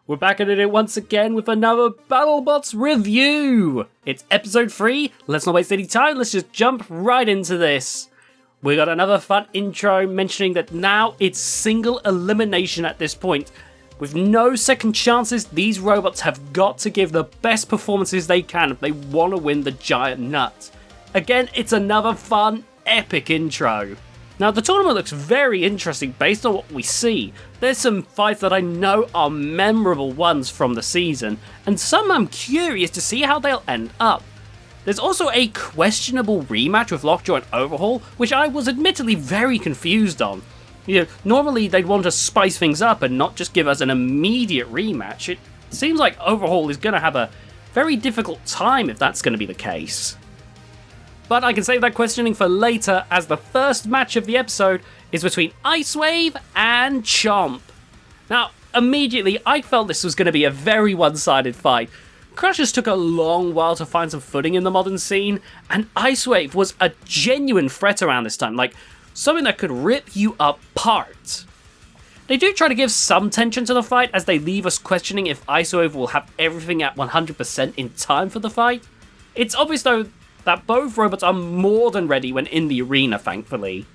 We're back at it once again with another Battlebots review! It's episode 3, let's not waste any time, let's just jump right into this. We got another fun intro mentioning that now it's single elimination at this point. With no second chances, these robots have got to give the best performances they can if they want to win the giant nut. Again, it's another fun, epic intro. Now the tournament looks very interesting based on what we see. There's some fights that I know are memorable ones from the season, and some I'm curious to see how they'll end up. There's also a questionable rematch with Lockjaw and Overhaul, which I was admittedly very confused on. You know, normally they'd want to spice things up and not just give us an immediate rematch. It seems like Overhaul is going to have a very difficult time if that's going to be the case. But I can save that questioning for later, as the first match of the episode is between Icewave and Chomp. Now, immediately I felt this was going to be a very one-sided fight. Crushers took a long while to find some footing in the modern scene, and Icewave was a genuine threat around this time, like something that could rip you apart. They do try to give some tension to the fight, as they leave us questioning if Icewave will have everything at 100% in time for the fight. It's obvious though that both robots are more than ready when in the arena, thankfully.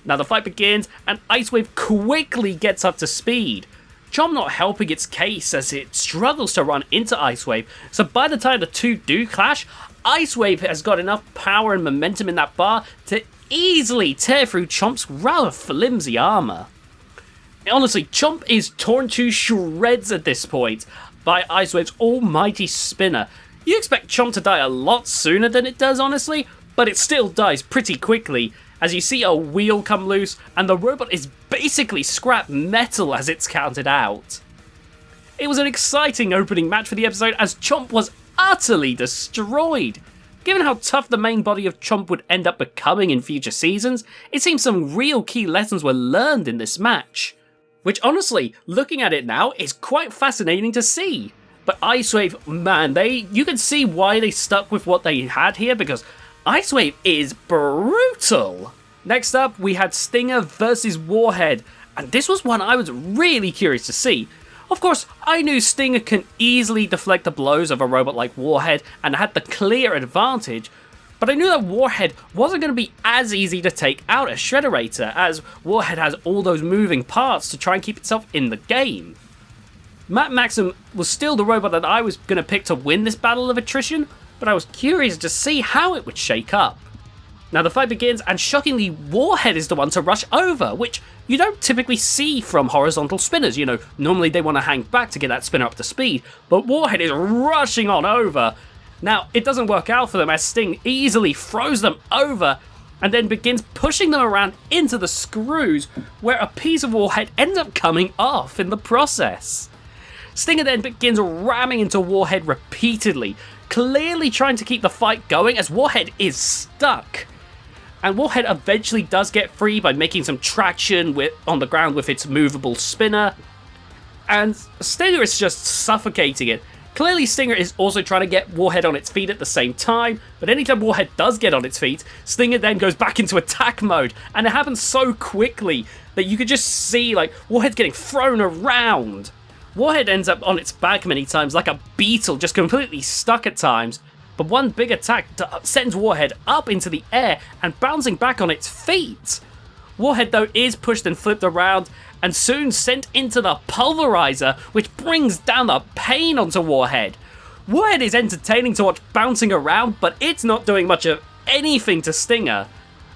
Now the fight begins, and Icewave quickly gets up to speed. Chomp not helping its case as it struggles to run into Icewave, so by the time the two do clash, Icewave has got enough power and momentum in that bar to easily tear through Chomp's rather flimsy armor. Honestly, Chomp is torn to shreds at this point by Icewave's almighty spinner. You expect Chomp to die a lot sooner than it does, honestly, but it still dies pretty quickly, as you see a wheel come loose, and the robot is basically scrap metal as it's counted out. It was an exciting opening match for the episode, as Chomp was utterly destroyed. Given how tough the main body of Chomp would end up becoming in future seasons, it seems some real key lessons were learned in this match. Which honestly, looking at it now, is quite fascinating to see. But Icewave, man, you can see why they stuck with what they had here, because Icewave is brutal. Next up, we had Stinger versus Warhead, and this was one I was really curious to see. Of course, I knew Stinger can easily deflect the blows of a robot like Warhead and had the clear advantage, but I knew that Warhead wasn't going to be as easy to take out as Shredderator, as Warhead has all those moving parts to try and keep itself in the game. Matt Maxim was still the robot that I was going to pick to win this battle of attrition, but I was curious to see how it would shake up. Now the fight begins, and shockingly Warhead is the one to rush over, which you don't typically see from horizontal spinners. You know, normally they want to hang back to get that spinner up to speed, but Warhead is rushing on over. Now it doesn't work out for them, as Sting easily throws them over and then begins pushing them around into the screws, where a piece of Warhead ends up coming off in the process. Stinger then begins ramming into Warhead repeatedly, clearly trying to keep the fight going as Warhead is stuck. And Warhead eventually does get free by making some traction on the ground with its movable spinner, and Stinger is just suffocating it. Clearly Stinger is also trying to get Warhead on its feet at the same time, but anytime Warhead does get on its feet, Stinger then goes back into attack mode, and it happens so quickly that you could just see like Warhead getting thrown around. Warhead ends up on its back many times like a beetle, just completely stuck at times, but one big attack sends Warhead up into the air and bouncing back on its feet. Warhead though is pushed and flipped around and soon sent into the pulverizer, which brings down the pain onto Warhead. Warhead is entertaining to watch bouncing around, but it's not doing much of anything to Stinger.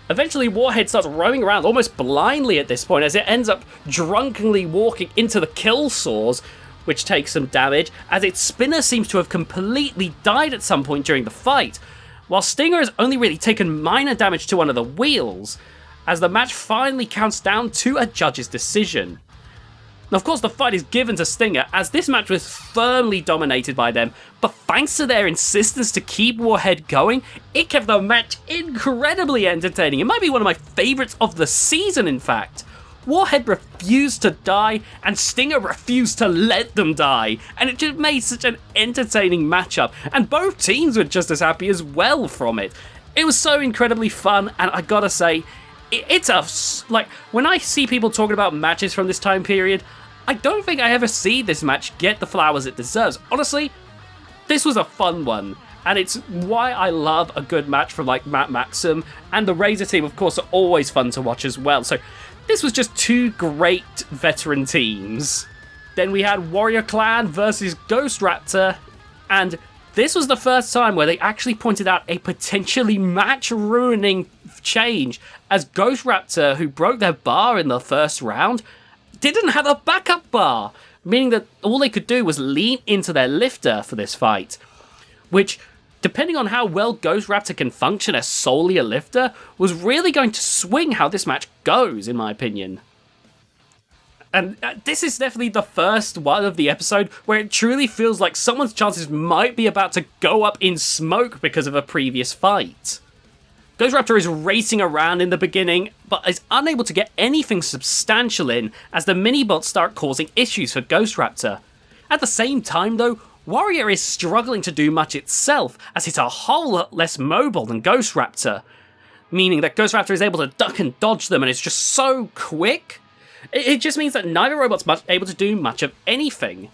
Eventually Warhead starts roaming around almost blindly at this point, as it ends up drunkenly walking into the kill saws, which takes some damage, as its spinner seems to have completely died at some point during the fight, while Stinger has only really taken minor damage to one of the wheels, as the match finally counts down to a judge's decision. Now, of course, the fight is given to Stinger, as this match was firmly dominated by them, but thanks to their insistence to keep Warhead going, it kept the match incredibly entertaining. It might be one of my favourites of the season, in fact. Warhead refused to die, and Stinger refused to let them die, and it just made such an entertaining matchup, and both teams were just as happy as well from it. It was so incredibly fun, and I gotta say, it's like, when I see people talking about matches from this time period, I don't think I ever see this match get the flowers it deserves. Honestly, this was a fun one, and it's why I love a good match from like Matt Maxim, and the Razor team, of course, are always fun to watch as well. So this was just two great veteran teams. Then we had Warrior Clan versus Ghost Raptor, and this was the first time where they actually pointed out a potentially match-ruining change, as Ghost Raptor, who broke their bar in the first round, didn't have a backup bar, meaning that all they could do was lean into their lifter for this fight, which, depending on how well Ghost Raptor can function as solely a lifter, was really going to swing how this match goes, in my opinion. And this is definitely the first one of the episode where it truly feels like someone's chances might be about to go up in smoke because of a previous fight. Ghost Raptor is racing around in the beginning, but is unable to get anything substantial in as the mini-bots start causing issues for Ghost Raptor. At the same time though, Warrior is struggling to do much itself, as it's a whole lot less mobile than Ghost Raptor, meaning that Ghost Raptor is able to duck and dodge them and it's just so quick. It just means that neither robot's able to do much of anything.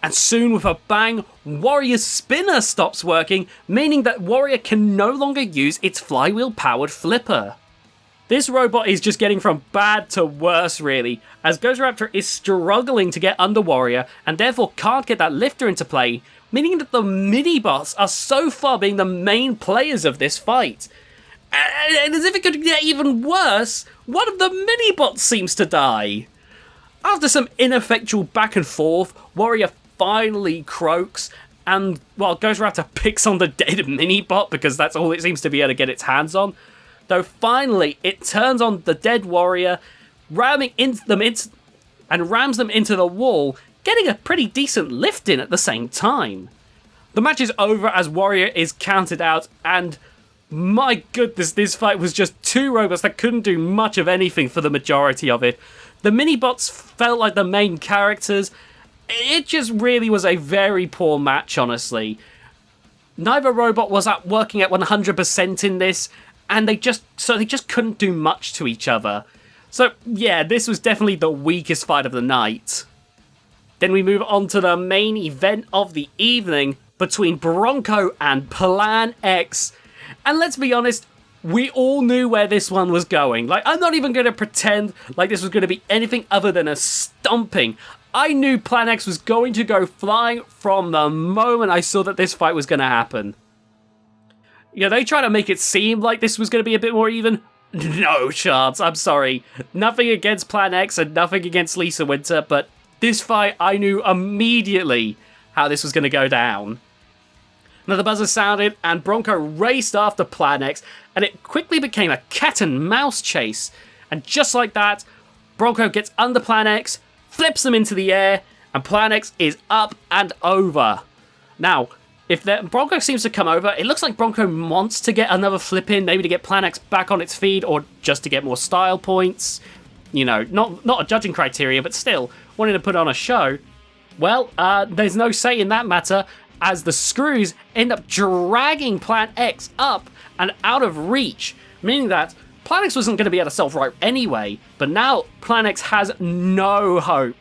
And soon, with a bang, Warrior's spinner stops working, meaning that Warrior can no longer use its flywheel-powered flipper. This robot is just getting from bad to worse, really, as Ghost Raptor is struggling to get under Warrior, and therefore can't get that lifter into play, meaning that the mini-bots are so far being the main players of this fight. And as if it could get even worse, one of the mini-bots seems to die. After some ineffectual back and forth, Warrior finally croaks, and while Ghost Raptor picks on the dead mini-bot because that's all it seems to be able to get its hands on, though finally it turns on the dead Warrior, rams them into the wall, getting a pretty decent lift in at the same time. The match is over as Warrior is counted out, and my goodness, this fight was just two robots that couldn't do much of anything for the majority of it. The mini-bots felt like the main characters. It just really was a very poor match, honestly. Neither robot was working at 100% in this, and they just couldn't do much to each other. So yeah, this was definitely the weakest fight of the night. Then we move on to the main event of the evening between Bronco and Plan X. And let's be honest, we all knew where this one was going. Like, I'm not even going to pretend like this was going to be anything other than a stomping. I knew Plan X was going to go flying from the moment I saw that this fight was going to happen. Yeah, they try to make it seem like this was going to be a bit more even. No chance, I'm sorry. Nothing against Plan X and nothing against Lisa Winter, but this fight, I knew immediately how this was going to go down. Now the buzzer sounded, and Bronco raced after Plan X, and it quickly became a cat and mouse chase. And just like that, Bronco gets under Plan X, flips them into the air, and Plan X is up and over. Now, if Bronco seems to come over, it looks like Bronco wants to get another flip in, maybe to get Plan X back on its feet, or just to get more style points. You know, not a judging criteria, but still, wanting to put on a show. Well, there's no say in that matter, as the screws end up dragging Plan X up and out of reach, meaning that Plan X wasn't going to be able to self-right anyway, but now Plan X has no hope.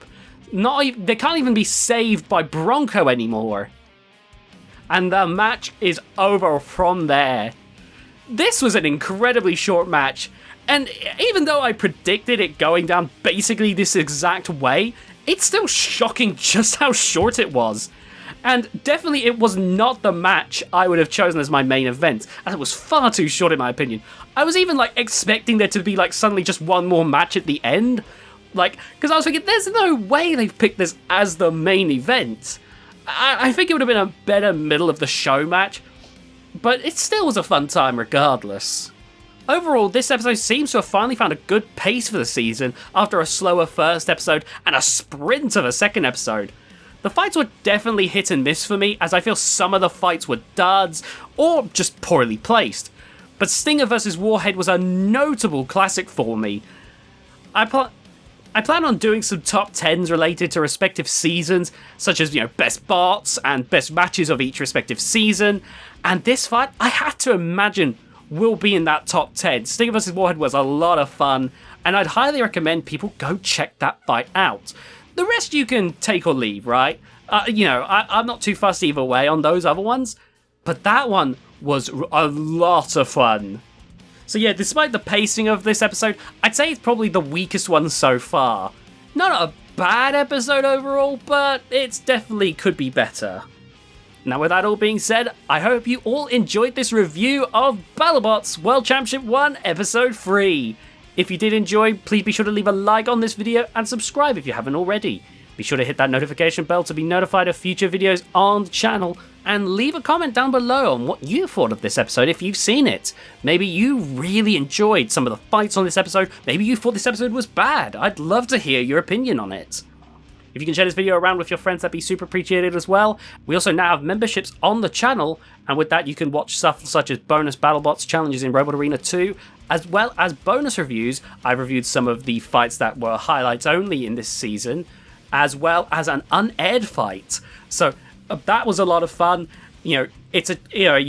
They can't even be saved by Bronco anymore. And the match is over from there. This was an incredibly short match, and even though I predicted it going down basically this exact way, it's still shocking just how short it was. And definitely it was not the match I would have chosen as my main event, and it was far too short in my opinion. I was even expecting there to be suddenly just one more match at the end, because I was thinking there's no way they've picked this as the main event. I think it would have been a better middle of the show match, but it still was a fun time regardless. Overall, this episode seems to have finally found a good pace for the season after a slower first episode and a sprint of a second episode. The fights were definitely hit and miss for me, as I feel some of the fights were duds, or just poorly placed. But Stinger vs Warhead was a notable classic for me. I plan on doing some top 10s related to respective seasons, such as, best bots and best matches of each respective season, and this fight, I had to imagine, will be in that top 10. Stinger vs Warhead was a lot of fun, and I'd highly recommend people go check that fight out. The rest you can take or leave, right? I'm not too fussed either way on those other ones, but that one was a lot of fun. So yeah, despite the pacing of this episode, I'd say it's probably the weakest one so far. Not a bad episode overall, but it's definitely could be better. Now with that all being said, I hope you all enjoyed this review of Battlebots World Championship 1 Episode 3. If you did enjoy, please be sure to leave a like on this video and subscribe if you haven't already. Be sure to hit that notification bell to be notified of future videos on the channel, and leave a comment down below on what you thought of this episode if you've seen it. Maybe you really enjoyed some of the fights on this episode, maybe you thought this episode was bad. I'd love to hear your opinion on it. If you can share this video around with your friends, that'd be super appreciated as well. We also now have memberships on the channel, and with that you can watch stuff such as bonus Battlebots challenges in Robot Arena 2, as well as bonus reviews. I've reviewed some of the fights that were highlights only in this season, as well as an unaired fight. So that was a lot of fun. You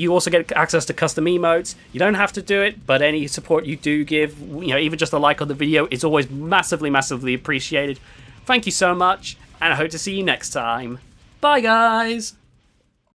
also get access to custom emotes. You don't have to do it, but any support you do give, even just a like on the video, is always massively, massively appreciated. Thank you so much, and I hope to see you next time. Bye, guys!